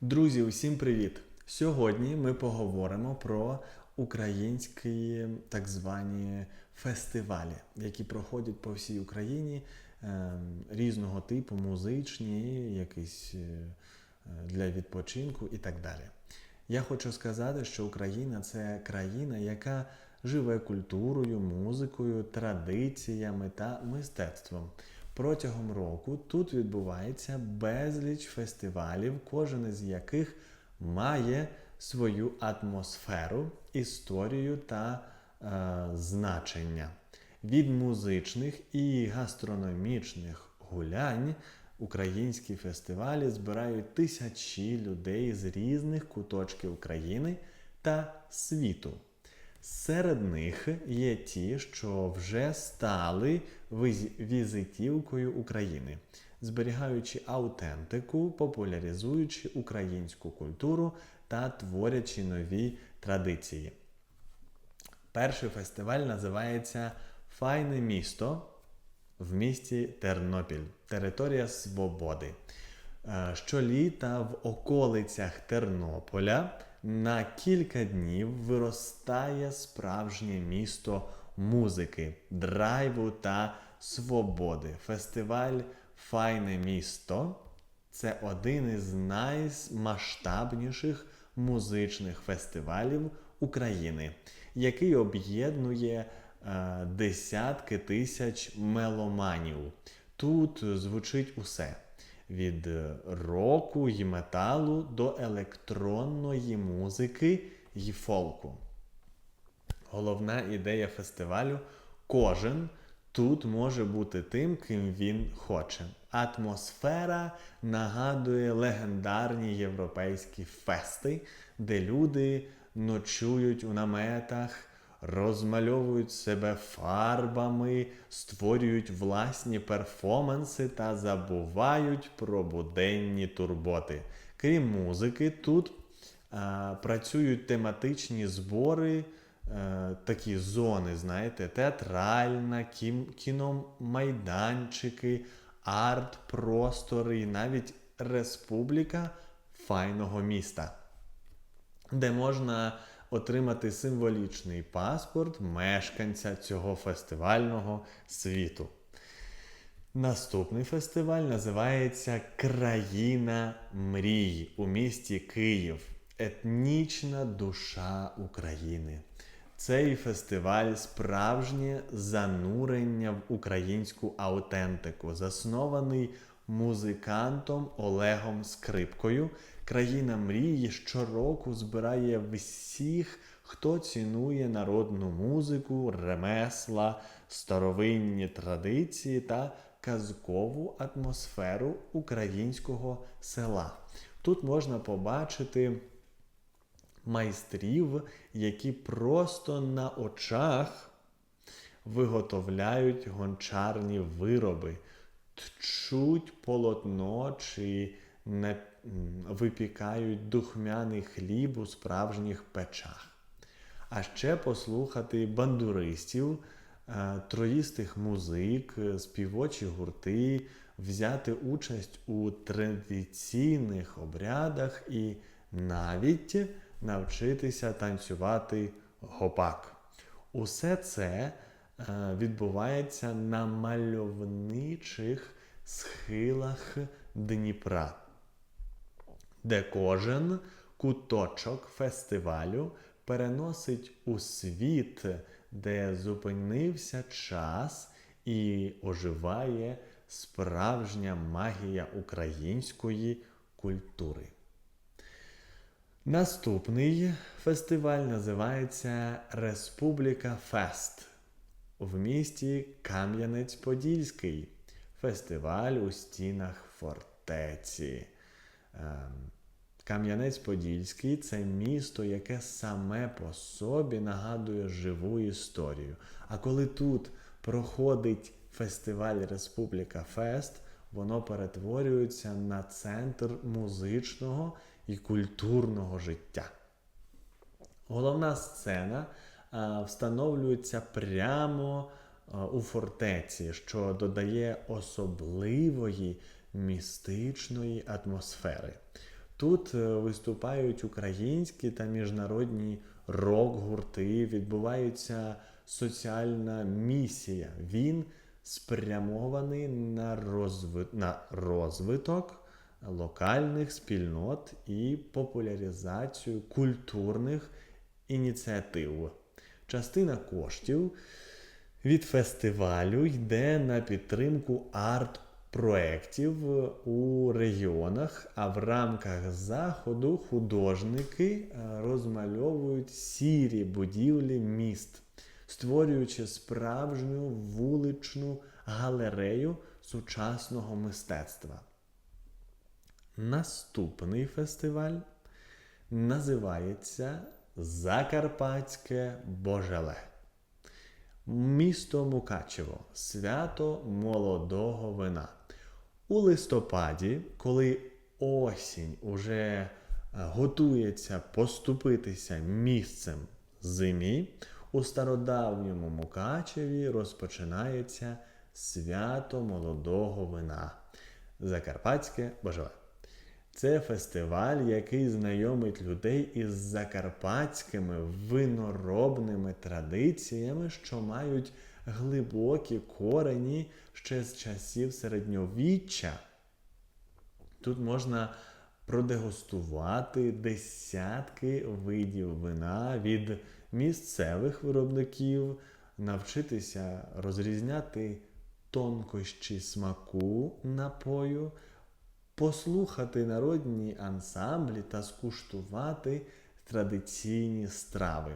Друзі, усім привіт! Сьогодні ми поговоримо про українські так звані фестивалі, які проходять по всій Україні різного типу, музичні, якісь для відпочинку і так далі. Я хочу сказати, що Україна – це країна, яка живе культурою, музикою, традиціями та мистецтвом. Протягом року тут відбувається безліч фестивалів, кожен із яких має свою атмосферу, історію та значення. Від музичних і гастрономічних гулянь українські фестивалі збирають тисячі людей з різних куточків України та світу. Серед них є ті, що вже стали візитівкою України, зберігаючи аутентику, популяризуючи українську культуру та творячи нові традиції. Перший фестиваль називається «Файне місто» в місті Тернопіль, територія свободи. Щоліта в околицях Тернополя на кілька днів виростає справжнє місто музики, драйву та свободи. Фестиваль «Файне місто» – це один із наймасштабніших музичних фестивалів України, який об'єднує десятки тисяч меломанів. Тут звучить усе. Від року і металу до електронної музики і фолку. Головна ідея фестивалю – кожен тут може бути тим, ким він хоче. Атмосфера нагадує легендарні європейські фести, де люди ночують у наметах, розмальовують себе фарбами, створюють власні перформанси та забувають про буденні турботи. Крім музики, тут працюють тематичні збори, такі зони, знаєте, театральна, кіномайданчики, арт-простори і навіть республіка файного міста, де можна отримати символічний паспорт мешканця цього фестивального світу. Наступний фестиваль називається «Країна мрій» у місті Київ. Етнічна душа України. Цей фестиваль – справжнє занурення в українську аутентику, заснований музикантом Олегом Скрипкою. «Країна мрії» щороку збирає всіх, хто цінує народну музику, ремесла, старовинні традиції та казкову атмосферу українського села. Тут можна побачити майстрів, які просто на очах виготовляють гончарні вироби, тчуть полотно чи випікають духмяний хліб у справжніх печах. А ще послухати бандуристів, троїстих музик, співочі гурти, взяти участь у традиційних обрядах і навіть навчитися танцювати гопак. Усе це відбувається на мальовничих схилах Дніпра, де кожен куточок фестивалю переносить у світ, де зупинився час і оживає справжня магія української культури. Наступний фестиваль називається «Республіка Фест» в місті Кам'янець-Подільський. Фестиваль у стінах фортеці. Кам'янець-Подільський – це місто, яке саме по собі нагадує живу історію. А коли тут проходить фестиваль «Республіка Фест», воно перетворюється на центр музичного і культурного життя. Головна сцена встановлюється прямо у фортеці, що додає особливої містичної атмосфери. Тут виступають українські та міжнародні рок-гурти, відбувається соціальна місія. Він спрямований на розвиток локальних спільнот і популяризацію культурних ініціатив. Частина коштів від фестивалю йде на підтримку арт-проєктів у регіонах, а в рамках заходу художники розмальовують сірі будівлі міст, створюючи справжню вуличну галерею сучасного мистецтва. Наступний фестиваль називається Закарпатське Божеле. Місто Мукачево. Свято молодого вина. У листопаді, коли осінь уже готується поступитися місцем зимі, у стародавньому Мукачеві розпочинається свято молодого вина. Закарпатське Божеле. Це фестиваль, який знайомить людей із закарпатськими виноробними традиціями, що мають глибокі корені ще з часів середньовіччя. Тут можна продегустувати десятки видів вина від місцевих виробників, навчитися розрізняти тонкощі смаку напою, послухати народні ансамблі та скуштувати традиційні страви.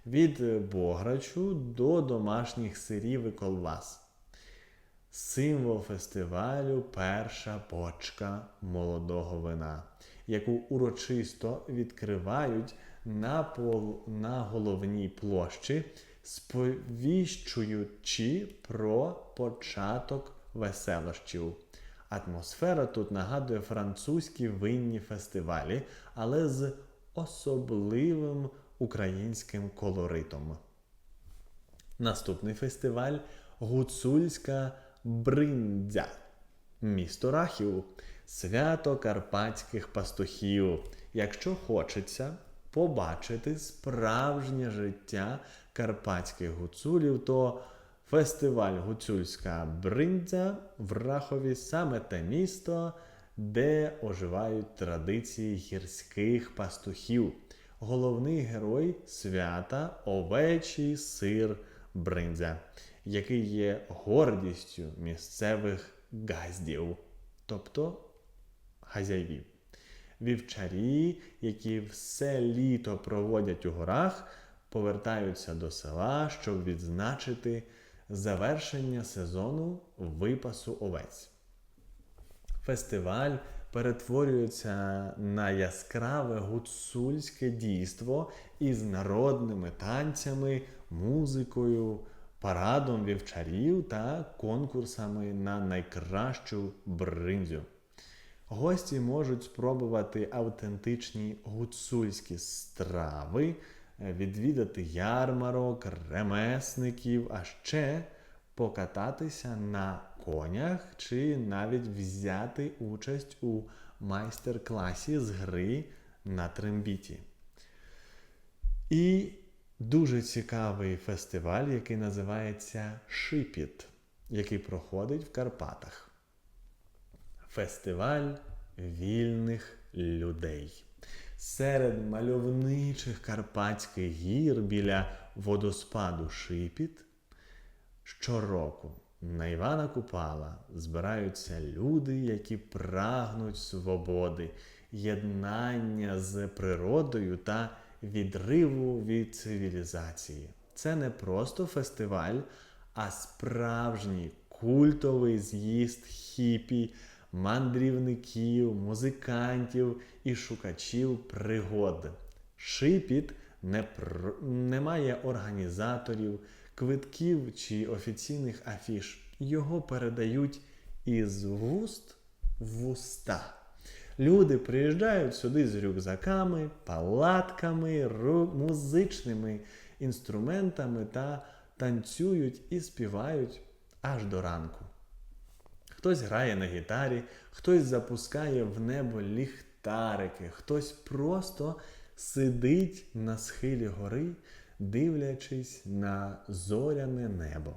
Від бограчу до домашніх сирів і колбас. Символ фестивалю – перша бочка молодого вина, яку урочисто відкривають на головній площі, сповіщуючи про початок веселощів. Атмосфера тут нагадує французькі винні фестивалі, але з особливим українським колоритом. Наступний фестиваль – Гуцульська бриндзя. Місто Рахів. Свято карпатських пастухів. Якщо хочеться побачити справжнє життя карпатських гуцулів, то фестиваль Гуцульська бриндзя в Рахові – саме те місто, де оживають традиції гірських пастухів. Головний герой свята – овечий сир бриндзя, який є гордістю місцевих газдів, тобто хазяїв. Вівчарі, які все літо проводять у горах, повертаються до села, щоб відзначити завершення сезону випасу овець. Фестиваль перетворюється на яскраве гуцульське дійство із народними танцями, музикою, парадом вівчарів та конкурсами на найкращу бриндзю. Гості можуть спробувати автентичні гуцульські страви, відвідати ярмарок, ремесників, а ще покататися на конях чи навіть взяти участь у майстер-класі з гри на трембіті. І дуже цікавий фестиваль, який називається Шипіт, який проходить в Карпатах. Фестиваль вільних людей. Серед мальовничих карпатських гір біля водоспаду Шипіт щороку на Івана Купала збираються люди, які прагнуть свободи, єднання з природою та відриву від цивілізації. Це не просто фестиваль, а справжній культовий з'їзд хіпі, мандрівників, музикантів і шукачів пригод. Шипіт не має організаторів, квитків чи офіційних афіш. Його передають із вуст в уста. Люди приїжджають сюди з рюкзаками, палатками, музичними інструментами та танцюють і співають аж до ранку. Хтось грає на гітарі, хтось запускає в небо ліхтарики, хтось просто сидить на схилі гори, дивлячись на зоряне небо.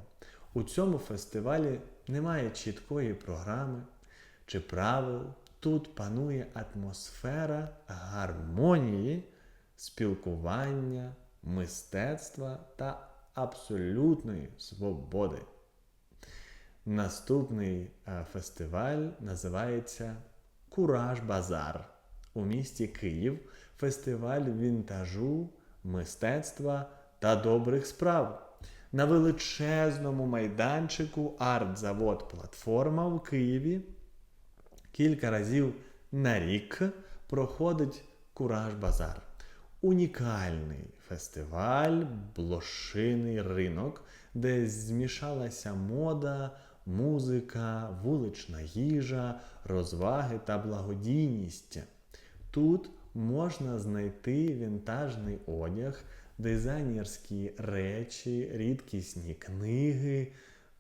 У цьому фестивалі немає чіткої програми чи правил. Тут панує атмосфера гармонії, спілкування, мистецтва та абсолютної свободи. Наступний фестиваль називається Кураж-Базар у місті Київ. Фестиваль вінтажу, мистецтва та добрих справ. На величезному майданчику арт-завод «Платформа» у Києві кілька разів на рік проходить Кураж-Базар. Унікальний фестиваль, блошиний ринок, де змішалася мода, музика, вулична їжа, розваги та благодійність. Тут можна знайти вінтажний одяг, дизайнерські речі, рідкісні книги,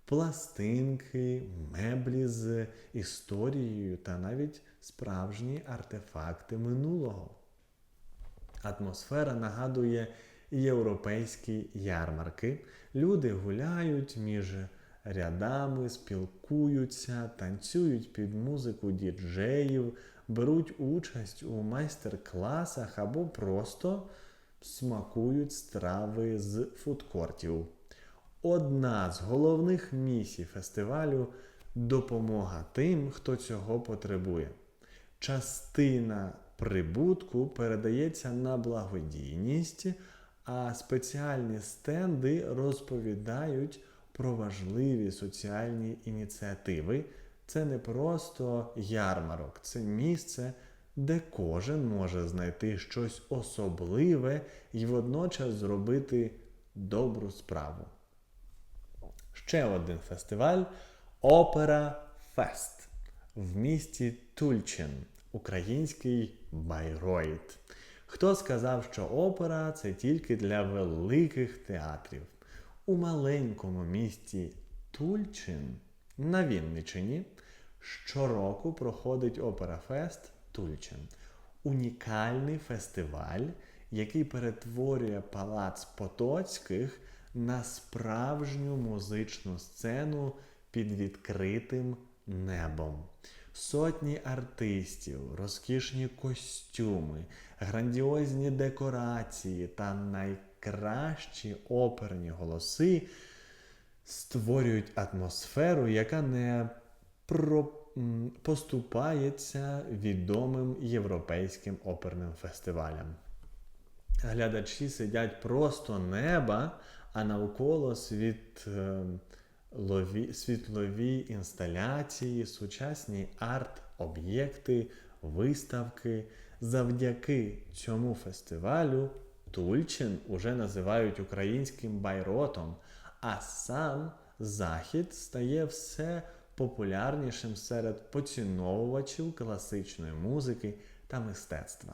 пластинки, меблі з історією та навіть справжні артефакти минулого. Атмосфера нагадує європейські ярмарки. Люди гуляють між рядами, спілкуються, танцюють під музику діджеїв, беруть участь у майстер-класах або просто смакують страви з фудкортів. Одна з головних місій фестивалю – допомога тим, хто цього потребує. Частина прибутку передається на благодійність, а спеціальні стенди розповідають про важливі соціальні ініціативи. Це не просто ярмарок, це місце, де кожен може знайти щось особливе і водночас зробити добру справу. Ще один фестиваль – Опера Фест в місті Тульчин, український Байройт. Хто сказав, що опера – це тільки для великих театрів? У маленькому місті Тульчин на Вінниччині щороку проходить Опера Фест Тульчин. Унікальний фестиваль, який перетворює палац Потоцьких на справжню музичну сцену під відкритим небом. Сотні артистів, розкішні костюми, грандіозні декорації та найкращі оперні голоси створюють атмосферу, яка не поступається відомим європейським оперним фестивалям. Глядачі сидять просто неба, а навколо світлові інсталяції, сучасні арт-об'єкти, виставки. Завдяки цьому фестивалю Тульчин уже називають українським Байротом, а сам Захід стає все популярнішим серед поціновувачів класичної музики та мистецтва.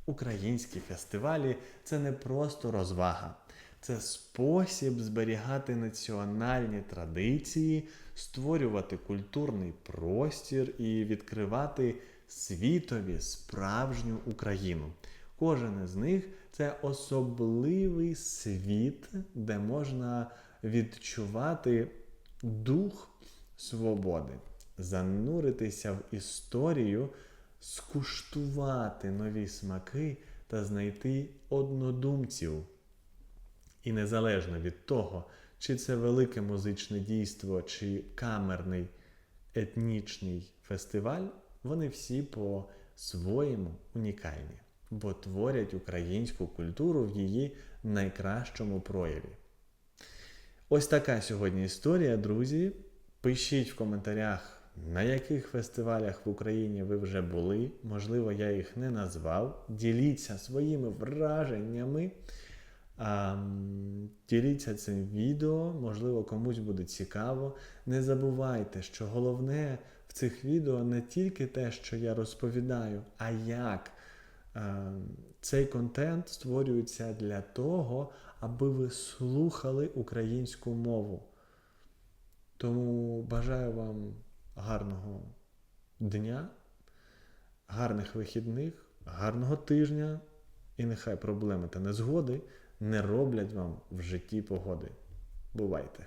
Українські фестивалі – це не просто розвага. Це спосіб зберігати національні традиції, створювати культурний простір і відкривати світові справжню Україну. Кожен із них – це особливий світ, де можна відчувати дух свободи, зануритися в історію, скуштувати нові смаки та знайти однодумців. І незалежно від того, чи це велике музичне дійство, чи камерний етнічний фестиваль, вони всі по-своєму унікальні, бо творять українську культуру в її найкращому прояві. Ось така сьогодні історія, друзі. Пишіть в коментарях, на яких фестивалях в Україні ви вже були. Можливо, я їх не назвав. Діліться своїми враженнями. Діліться цим відео, можливо, комусь буде цікаво. Не забувайте, що головне в цих відео не тільки те, що я розповідаю, а як цей контент створюється для того, аби ви слухали українську мову. Тому бажаю вам гарного дня, гарних вихідних, гарного тижня, і нехай проблеми та незгоди не роблять вам в житті погоди. Бувайте!